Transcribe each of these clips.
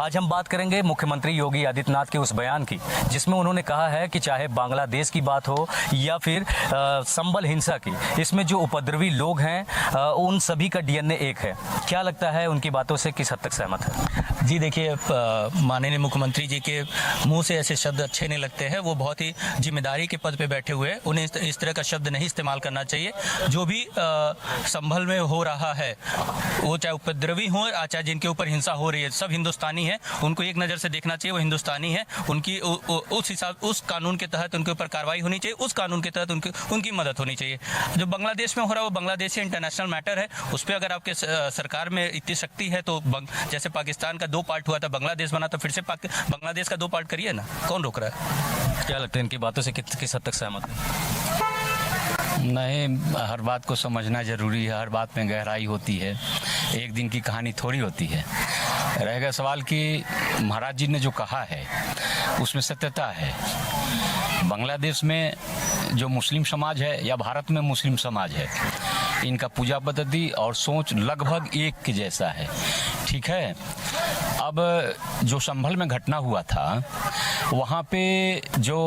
आज हम बात करेंगे मुख्यमंत्री योगी आदित्यनाथ के उस बयान की जिसमें उन्होंने कहा है कि चाहे बांग्लादेश की बात हो या फिर संबल हिंसा की, इसमें जो उपद्रवी लोग हैं उन सभी का डीएनए एक है। क्या लगता है, उनकी बातों से किस हद तक सहमत है? जी देखिए, माननीय मुख्यमंत्री जी के मुंह से ऐसे शब्द अच्छे नहीं लगते हैं। वो बहुत ही जिम्मेदारी के पद पे बैठे हुए, उन्हें इस तरह का शब्द नहीं इस्तेमाल करना चाहिए। जो भी संभल में हो रहा है, वो चाहे उपद्रवी हो चाहे जिनके ऊपर हिंसा हो रही है, सब हिंदुस्तानी है। उनको एक नज़र से देखना चाहिए, वो हिंदुस्तानी है। उनकी उस हिसाब, उस कानून के तहत उनके ऊपर कार्रवाई होनी चाहिए, उस कानून के तहत उनकी मदद होनी चाहिए। जो बांग्लादेश में हो रहा है वो बांग्लादेश इंटरनेशनल मैटर है। उस पर अगर आपके सरकार में इतनी शक्ति है तो जैसे पाकिस्तान का 2 पार्ट हुआ था, बांग्लादेश बना, तो फिर से बांग्लादेश का 2 पार्ट करिए ना, कौन रोक रहा है? क्या लगता है, इनकी बातों से किस हद तक सहमत है? नहीं, हर बात को समझना जरूरी है, हर बात में गहराई होती है। एक दिन की कहानी थोड़ी होती है। रहेगा सवाल कि महाराज जी ने जो कहा है उसमें सत्यता है। बांग्लादेश में जो मुस्लिम समाज है या भारत में मुस्लिम समाज है, इनका पूजा पद्धति और सोच लगभग एक के जैसा है। ठीक है। अब जो संभल में घटना हुआ था, वहाँ पे जो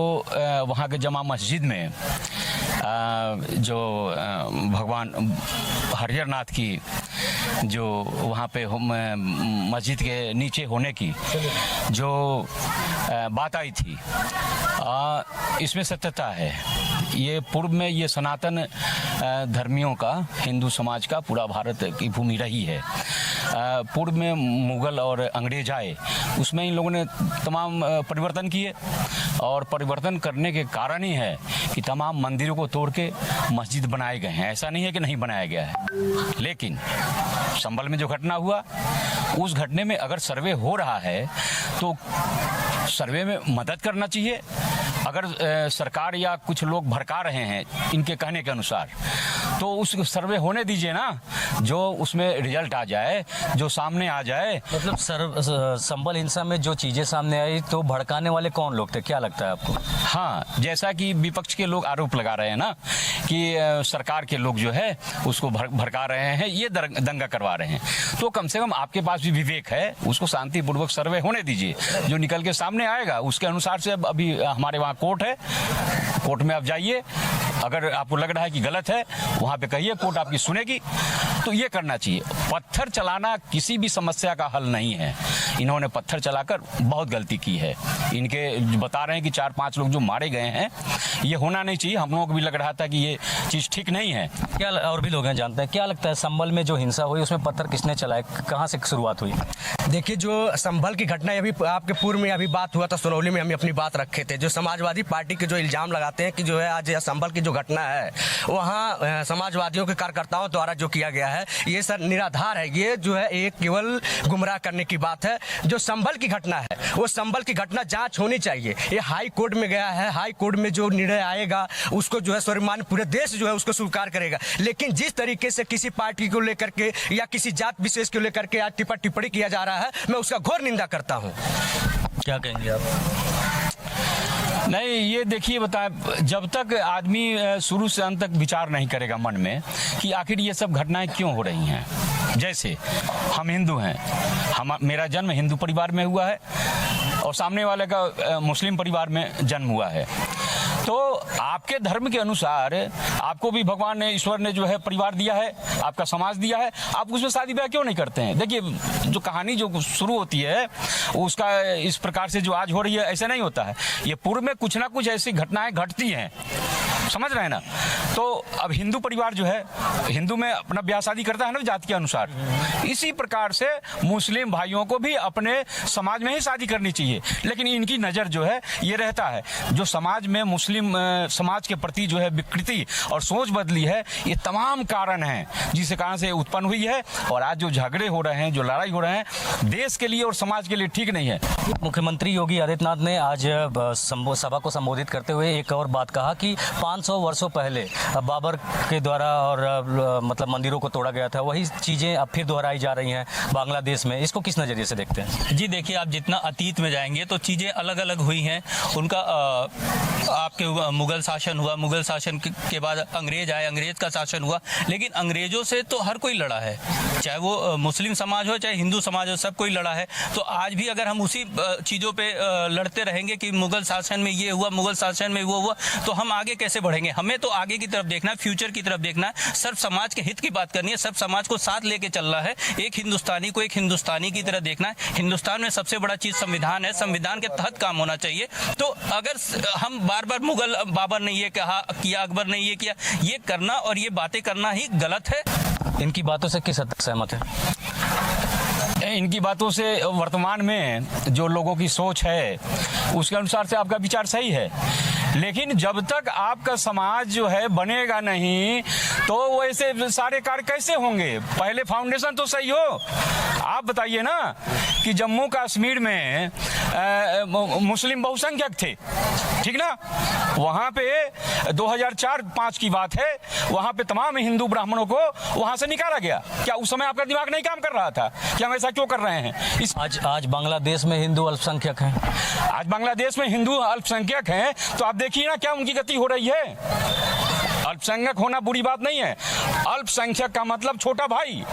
वहाँ के जमा मस्जिद में जो भगवान हरिहर नाथ की जो वहाँ पे मस्जिद के नीचे होने की जो बात आई थी, इसमें सत्यता है। ये पूर्व में ये सनातन धर्मियों का, हिंदू समाज का पूरा भारत की भूमि रही है। पूर्व में मुगल और अंग्रेज आए, उसमें इन लोगों ने तमाम परिवर्तन किए, और परिवर्तन करने के कारण ही है कि तमाम मंदिरों को तोड़ के मस्जिद बनाए गए हैं। ऐसा नहीं है कि नहीं बनाया गया है। लेकिन संभल में जो घटना हुआ, उस घटने में अगर सर्वे हो रहा है तो सर्वे में मदद करना चाहिए। अगर सरकार या कुछ लोग भड़का रहे हैं इनके कहने के अनुसार, तो उस सर्वे होने दीजिए ना, जो उसमें रिजल्ट आ जाए, जो सामने आ जाए। मतलब संबल हिंसा में जो चीज़ें सामने आई, तो भड़काने वाले कौन लोग थे, क्या लगता है आपको? हाँ, जैसा कि विपक्ष के लोग आरोप लगा रहे हैं ना कि सरकार के लोग जो है उसको भड़का रहे हैं, ये दंगा करवा रहे हैं, तो कम से कम आपके पास भी विवेक है, उसको शांतिपूर्वक सर्वे होने दीजिए। जो निकल के सामने आएगा उसके अनुसार से, अभी हमारे वहाँ कोर्ट है, कोर्ट में आप जाइए। अगर आपको लग रहा है कि गलत है, वहाँ पे कहिए, कोर्ट आपकी सुनेगी। तो ये करना चाहिए। पत्थर चलाना किसी भी समस्या का हल नहीं है। इन्होंने पत्थर चलाकर बहुत गलती की है। इनके बता रहे हैं कि 4-5 लोग जो मारे गए हैं, ये होना नहीं चाहिए। हम लोगों को भी लग रहा था कि ये चीज़ ठीक नहीं है। क्या और भी लोग हैं जानते हैं, क्या लगता है संभल में जो हिंसा हुई उसमें पत्थर किसने चलाए, कहाँ से शुरुआत हुई? देखिए, जो संभल की घटना, अभी आपके पूर्व में अभी बात हुआ था, सुनौली में हम अपनी बात रखे थे। जो समाजवादी पार्टी के जो इल्जाम लगाते हैं कि जो है आज संभल की जो घटना है वहाँ समाजवादियों के कार्यकर्ताओं द्वारा जो किया गया है, ये सर निराधार है। ये जो है एक केवल गुमराह करने की बात है। जो संभल की घटना है, वो संभल की घटना जांच होनी चाहिए। ये हाई कोर्ट में गया है, हाई कोर्ट में जो निर्णय आएगा उसको जो है सर्वमान्य पूरे देश जो है उसको स्वीकार करेगा। लेकिन जिस तरीके से किसी पार्टी को लेकर के या किसी जात विशेष को लेकर के आज टिप्पणी किया जा रहा है, मैं उसका घोर निंदा करता हूँ। क्या कहेंगे आप? नहीं, ये देखिए, बताएं, जब तक आदमी शुरू से अंत तक विचार नहीं करेगा मन में कि आखिर ये सब घटनाएं क्यों हो रही हैं। जैसे हम हिंदू हैं, मेरा जन्म हिंदू परिवार में हुआ है और सामने वाले का मुस्लिम परिवार में जन्म हुआ है, तो आपके धर्म के अनुसार आपको भी भगवान ने, ईश्वर ने जो है परिवार दिया है, आपका समाज दिया है, आप उसमें शादी ब्याह क्यों नहीं करते हैं? देखिए, जो कहानी जो शुरू होती है उसका इस प्रकार से जो आज हो रही है, ऐसे नहीं होता है। ये पूर्व में कुछ ना कुछ ऐसी घटनाएं घटती हैं, समझ रहे हैं ना। तो अब हिंदू परिवार जो है, हिंदू में अपना ब्याह शादी करता है ना जाति के अनुसार, इसी प्रकार से मुस्लिम भाइयों को भी अपने समाज में ही शादी करनी चाहिए। लेकिन इनकी नज़र जो है ये रहता है, जो समाज में मुस्लिम समाज के प्रति जो है विकृति और सोच बदली है, ये तमाम कारण हैं जिसके कारण से उत्पन्न हुई है। और आज जो झगड़े हो रहे हैं, जो लड़ाई हो रहे हैं, देश के लिए और समाज के लिए ठीक नहीं है। मुख्यमंत्री योगी आदित्यनाथ ने आज सभा को संबोधित करते हुए एक और बात कहा कि 500 वर्षों पहले बाबर के द्वारा और मतलब मंदिरों को तोड़ा गया था, वही चीज़ें अब फिर दोहराई जा रही हैं बांग्लादेश में। इसको किस नज़रिए से देखते हैं? जी देखिए, आप जितना अतीत में जाएंगे तो चीज़ें अलग अलग हुई हैं। उनका आपके मुगल शासन हुआ, मुगल शासन के बाद अंग्रेज आए, अंग्रेज का शासन हुआ, लेकिन अंग्रेजों से तो हर कोई लड़ा है, चाहे वो मुस्लिम समाज हो चाहे हिंदू समाज हो, सब कोई लड़ा है। तो आज भी अगर हम उसी चीज़ों पे लड़ते रहेंगे कि मुगल शासन में ये हुआ, मुगल शासन में वो हुआ, तो हम आगे कैसे बढ़ेंगे? हमें तो आगे की तरफ देखना है, फ्यूचर की तरफ देखना है, सब समाज के हित की बात करनी है, सब समाज को साथ लेके चलना है, एक हिंदुस्तानी को एक हिंदुस्तानी की तरह देखना है। हिंदुस्तान में सबसे बड़ा चीज़ संविधान है, संविधान के तहत काम होना चाहिए। तो अगर हम बार बार मुगल बाबर ने ये कहा किया, अकबर ने ये किया, ये करना और ये बातें करना ही गलत है। इनकी बातों से किस हद तक सहमत है? इनकी बातों से वर्तमान में जो लोगों की सोच है उसके अनुसार से आपका विचार सही है, लेकिन जब तक आपका समाज जो है बनेगा नहीं तो वैसे सारे कार्य कैसे होंगे? पहले फाउंडेशन तो सही हो। आप बताइए ना कि जम्मू कश्मीर में मुस्लिम बहुसंख्यक थे, ठीक ना? वहाँ पे 2004-5 की बात है, वहाँ पे तमाम हिंदू ब्राह्मणों को वहाँ से निकाला गया। क्या उस समय आपका दिमाग नहीं काम कर रहा था कि हम ऐसा क्यों कर रहे हैं? आज बांग्लादेश में हिंदू अल्पसंख्यक हैं। आज बांग्लादेश में हिंदू अल्पसंख्यक हैं, तो आप देखिए ना क्या उनकी गति हो रही है। अल्पसंख्यक होना बुरी बात नहीं है, अल्पसंख्यक का मतलब छोटा भाई,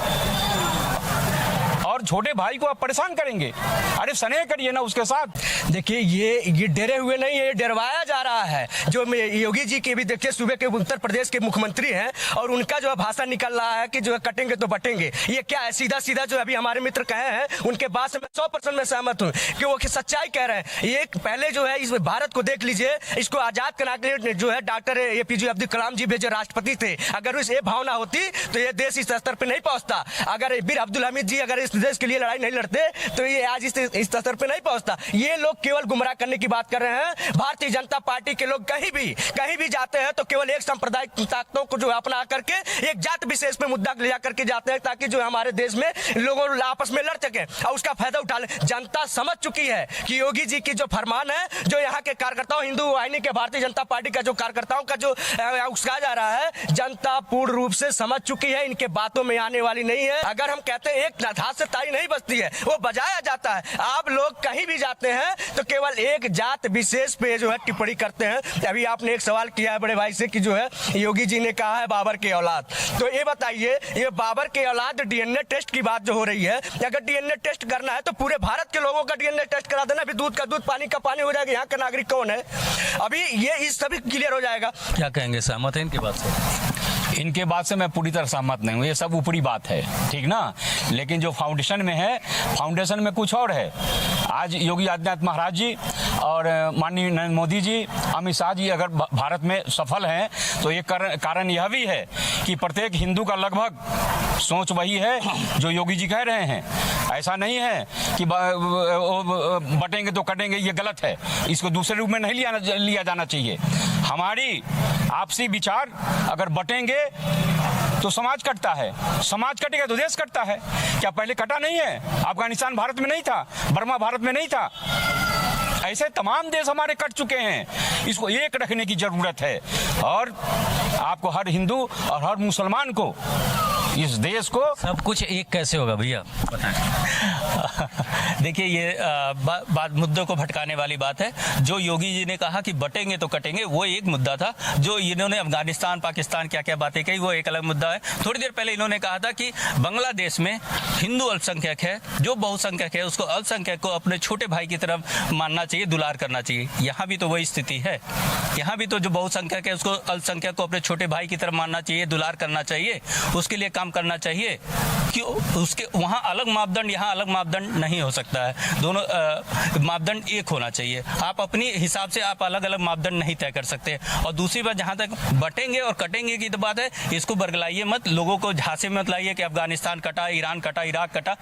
और छोटे भाई को आप परेशान करेंगे, अरे स्नेह करिए ना उसके साथ। देखिए ये डरे हुए नहीं है, ये डरवाया जा रहा है। जो योगी जी के भी देखिए सूबे के उत्तर प्रदेश के मुख्यमंत्री हैं और उनका जो है भाषण निकल रहा है कि जो है कटेंगे तो बटेंगे। ये क्या है? सीधा सीधा जो अभी हमारे मित्र कहे हैं उनके बात से मैं 100% में सहमत हूँ कि वो सच्चाई कह रहे हैं। ये पहले जो है इस भारत को देख लीजिए, इसको आजाद कराने के लिए जो है डॉक्टर APJ अब्दुल कलाम जी भी जो राष्ट्रपति थे, अगर ये भावना होती तो ये देश इस स्तर पर नहीं पहुंचता। अगर बीर अब्दुल हामिद जी अगर इस देश के लिए लड़ाई नहीं लड़ते तो ये आज इस स्तर पे नहीं पहुंचता। ये लोग केवल गुमराह करने की बात कर रहे हैं। भारतीय जनता पार्टी के लोग कहीं भी जाते हैं तो केवल एक सांप्रदायिक ताकतों को जो अपना करके एक जात विशेष पे मुद्दा ले जाकर के जाते हैं ताकि जो हमारे देश में लोगों आपस में लड़ सके और उसका फायदा उठा ले। जनता समझ चुकी है कि योगी जी की जो फरमान है, जो यहाँ के कार्यकर्ताओं, हिंदू वाहिनी के भारतीय जनता पार्टी का जो कार्यकर्ताओं का जो उकसाया जा रहा है, जनता पूर्ण रूप से समझ चुकी है, इनके बातों में आने वाली नहीं है। अगर हम कहते हैं एक हाथ से ताली नहीं बजती है, वो बजाया जाता है। आप लोग कहीं भी जाते हैं तो केवल एक जात विशेष पे जो है टिप्पणी करते हैं। अभी आपने एक सवाल किया है बड़े भाई से कि जो है योगी जी ने कहा है बाबर के औलाद, तो ये बताइए, ये बाबर के औलाद DNA टेस्ट की बात जो हो रही है, अगर DNA टेस्ट करना है तो पूरे भारत के लोगों का DNA टेस्ट करा देना, अभी दूध का दूध पानी का पानी हो जाएगा। यहाँ का नागरिक कौन है, अभी ये इस सभी क्लियर हो जाएगा। क्या कहेंगे, सहमत है इनकी बात से? इनके बात से मैं पूरी तरह सहमत नहीं हूँ, ये सब ऊपरी बात है, ठीक ना? लेकिन जो फाउंडेशन में है, फाउंडेशन में कुछ और है। आज योगी आदित्यनाथ महाराज जी और माननीय नरेंद्र मोदी जी, अमित शाह जी अगर भारत में सफल हैं तो एक कारण यह भी है कि प्रत्येक हिंदू का लगभग सोच वही है जो योगी जी कह रहे हैं। ऐसा नहीं है कि बटेंगे तो कटेंगे, ये गलत है, इसको दूसरे रूप में नहीं लिया जाना चाहिए। हमारी आपसी विचार अगर बटेंगे तो समाज कटता है, समाज कटेगा तो देश कटता है। क्या पहले कटा नहीं है? अफगानिस्तान भारत में नहीं था, बर्मा भारत में नहीं था, ऐसे तमाम देश हमारे कट चुके हैं। इसको एक रखने की जरूरत है और आपको हर हिंदू और हर मुसलमान को इस देश को सब कुछ एक कैसे होगा भैया, देखिए ये बात मुद्दों को भटकाने वाली बात है। जो योगी जी ने कहा कि बटेंगे तो कटेंगे, वो एक मुद्दा था। जो इन्होंने अफगानिस्तान पाकिस्तान क्या क्या बातें कही, वो एक अलग मुद्दा है। थोड़ी देर पहले इन्होंने कहा था कि बांग्लादेश में हिंदू अल्पसंख्यक है, जो बहुसंख्यक है उसको अल्पसंख्यक को अपने छोटे भाई की तरफ मानना चाहिए, दुलार करना चाहिए। यहाँ भी तो वही स्थिति है, यहाँ भी तो जो बहुसंख्यक है उसको अल्पसंख्यक को अपने छोटे भाई की तरफ मानना चाहिए, दुलार करना चाहिए, उसके लिए काम करना चाहिए। क्यों उसके वहाँ अलग मापदंड, यहाँ अलग मापदंड नहीं हो सकता है। दोनों मापदंड एक होना चाहिए। आप अपनी हिसाब से आप अलग अलग मापदंड नहीं तय कर सकते। और दूसरी बात, जहाँ तक बटेंगे और कटेंगे की तो बात है, इसको बरगलाइए मत, लोगों को झांसे में मत लाइए कि अफगानिस्तान कटा, ईरान कटा, इराक कटा।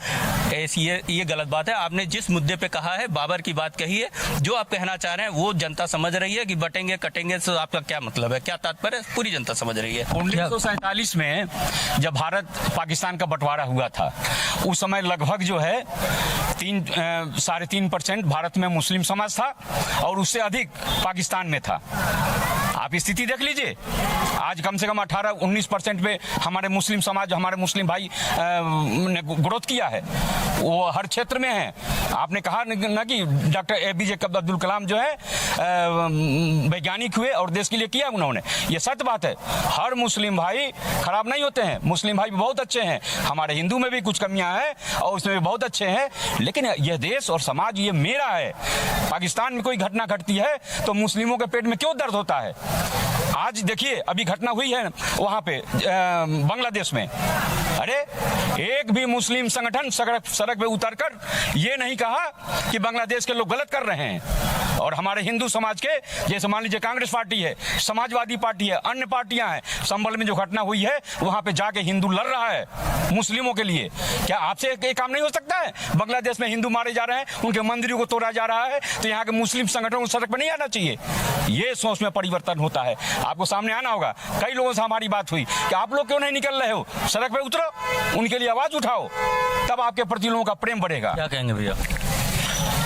ये गलत बात है। आपने जिस मुद्दे पे कहा है, बाबर की बात कही है, जो आप कहना चाह रहे हैं वो जनता समझ रही है कि बटेंगे कटेंगे तो आपका क्या मतलब है, क्या तात्पर्य है, पूरी जनता समझ रही है। 1947 में जब भारत पाकिस्तान का बंटवारा हुआ था, उस समय लगभग जो है 3.5% भारत में मुस्लिम समाज था और उससे अधिक पाकिस्तान में था। आप आप स्थिति देख लीजिए, आज कम से कम 18-19% पे हमारे मुस्लिम समाज, हमारे मुस्लिम भाई ने ग्रोथ किया है, वो हर क्षेत्र में है। आपने कहा ना कि डॉक्टर APJ अब्दुल कलाम जो है वैज्ञानिक हुए और देश के लिए किया उन्होंने, ये सत्य बात है। हर मुस्लिम भाई खराब नहीं होते हैं, मुस्लिम भाई बहुत अच्छे हैं, हमारे हिंदू में भी कुछ कमियां हैं और उसमें भी बहुत अच्छे हैं, लेकिन यह देश और समाज ये मेरा है। पाकिस्तान में कोई घटना घटती है तो मुस्लिमों के पेट में क्यों दर्द होता है? आज देखिए अभी घटना हुई है वहां पे बांग्लादेश में, अरे एक भी मुस्लिम संगठन सड़क पे उतरकर ये नहीं कहा कि बांग्लादेश के लोग गलत कर रहे हैं। और हमारे हिंदू समाज के, जैसे मान लीजिए कांग्रेस पार्टी है, समाजवादी पार्टी है, अन्य पार्टियां हैं, संभल में जो घटना हुई है वहां पे जाके हिंदू लड़ रहा है मुस्लिमों के लिए। क्या आपसे एक काम नहीं हो सकता है? बांग्लादेश में हिंदू मारे जा रहे हैं, उनके मंदिरों को तोड़ा जा रहा है, तो यहाँ के मुस्लिम संगठनों को सड़क पर नहीं आना चाहिए? ये सोच में परिवर्तन होता है, आपको सामने आना होगा। कई लोगों से हमारी बात हुई कि आप लोग क्यों नहीं निकल रहे हो, सड़क पे उतरो, उनके लिए आवाज उठाओ, तब आपके प्रति लोगों का प्रेम बढ़ेगा। क्या कहेंगे भैया?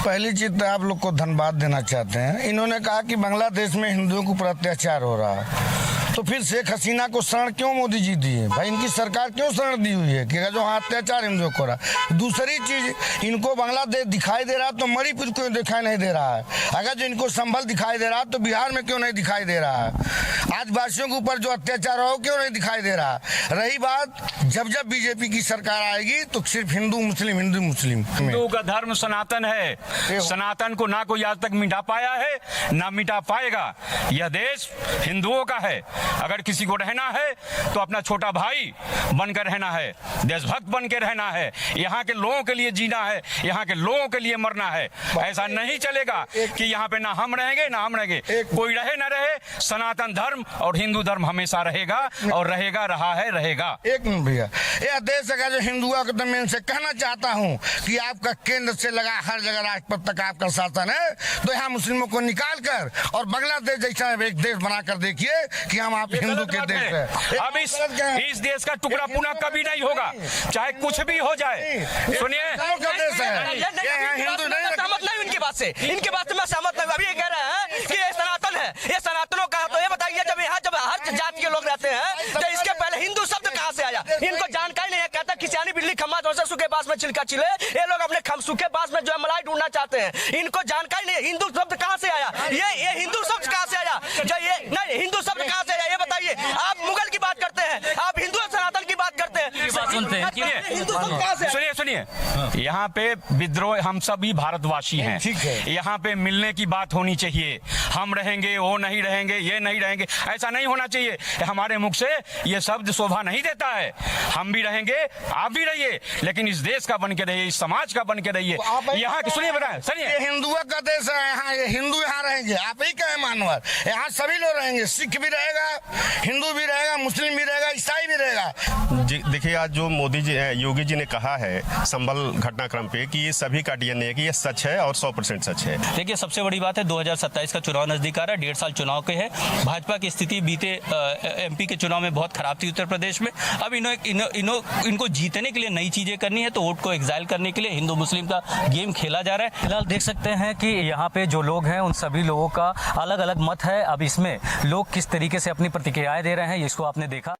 पहली चीज तो आप लोग को धन्यवाद देना चाहते हैं। इन्होंने कहा कि बांग्लादेश में हिंदुओं के ऊपर अत्याचार हो रहा है, तो फिर शेख हसीना को शरण क्यों मोदी जी दिए? भाई इनकी सरकार क्यों शरण दी हुई है कि जो हाँ अत्याचार हिंदुओं को हो रहा। दूसरी चीज, इनको बांग्लादेश दिखाई दे रहा तो मणिपुर क्यों दिखाई नहीं दे रहा है? अगर जो इनको संभल दिखाई दे रहा तो बिहार में क्यों नहीं दिखाई दे रहा है? आदिवासियों के ऊपर जो अत्याचार हो क्यों नहीं दिखाई दे रहा? रही बात, जब जब बीजेपी की सरकार आएगी तो सिर्फ हिंदू मुस्लिम हिंदू का धर्म सनातन है, सनातन को ना कोई आज तक मिटा पाया है ना मिटा पाएगा। यह देश हिंदुओं का है। अगर किसी को रहना है तो अपना छोटा भाई बनकर रहना है, देशभक्त बन के रहना है, यहाँ के लोगों के लिए जीना है, यहाँ के लोगों के लिए मरना है। ऐसा नहीं चलेगा कि यहाँ पे ना हम रहेंगे ना हम रहेंगे, कोई रहे ना रहे, सनातन धर्म और हिंदू धर्म हमेशा रहेगा और रहेगा, रहा है, रहेगा। एक मिनट भैया, यह देश का जो हिंदुओं के तो मैं इनसे कहना चाहता हूँ कि आपका केंद्र से लगा हर जगह राजपथ तक आपका शासन है, तो यहाँ मुस्लिमों को निकाल कर और बांग्लादेश जैसा एक देश बनाकर देखिए कि हम आप हिंदू के देश है। अब इस देश का टुकड़ा पुनः कभी नहीं होगा, चाहे कुछ भी हो जाए। सुनिए, हिंदू नहीं सहमत नहीं इनकी बात से, इनकी बात से मैं सहमत नहीं। अभी ये कह रहे हैं कि ये सनातन है, ये सनातनों का, तो ये बताइए जब यहाँ जब हर जाति के लोग रहते हैं तो इसके पहले हिंदू शब्द कहाँ से आया? इनको जानकारी नहीं है। कहता किसानी बिल्ली खम्मा जोर से सूखे बांस में छिलका छिले, ये लोग अपने सूखे बांस में जो है मलाई ढूंढना चाहते हैं, इनको जानकारी नहीं है हिंदू शब्द कहाँ से आया। ये हिंदू शब्द कहाँ से आया? जो ये नहीं, हिंदू शब्द कहाँ से आया ये बताइए। आप मुगल की बात करते हैं, आप हिंदू सनातन की बात करते हैं, सुनते हैं। हिंदू शब्द कहाँ से? सुनिए सुनिए, यहाँ पे विद्रोह, हम सभी भारतवासी हैं, ठीक है। यहाँ पे मिलने की बात होनी चाहिए। हम रहेंगे, वो नहीं रहेंगे, ये नहीं रहेंगे, ऐसा नहीं होना चाहिए। हमारे मुख से ये शब्द शोभा नहीं देता है। हम भी रहेंगे, आप भी रहिए, लेकिन इस देश का बन के रहिए, इस समाज का बन के रहिए। यहाँ सुनिए, बताएं, सुनिए, ये हिंदुओं का देश है, यहाँ ये हिंदू यहाँ रहेंगे, आप ही कहे मानवर, यहाँ सभी लोग रहेंगे, सिख भी रहेगा, हिंदू भी रहेगा, मुस्लिम भी रहेगा, ईसाई भी रहेगा। जी देखिए, आज जो मोदी जी, योगी जी ने कहा है संभल घटनाक्रम पे कि ये सभी का DNA है कि ये सच है और 100% सच है। देखिए, सबसे बड़ी बात है 2027 का चुनाव नजदीक आ रहा है, 1.5 साल चुनाव के है। भाजपा की स्थिति बीते MP के चुनाव में बहुत खराब थी उत्तर प्रदेश में। अब इनको जीतने के लिए नई चीजें करनी है, तो वोट को एग्जाइल करने के लिए हिंदू मुस्लिम का गेम खेला जा रहा है। फिलहाल देख सकते हैं कि यहाँ पे जो लोग हैं उन सभी लोगों का अलग अलग मत है। अब इसमें लोग किस तरीके से अपनी प्रतिक्रियाएं दे रहे हैं, इसको आपने देखा।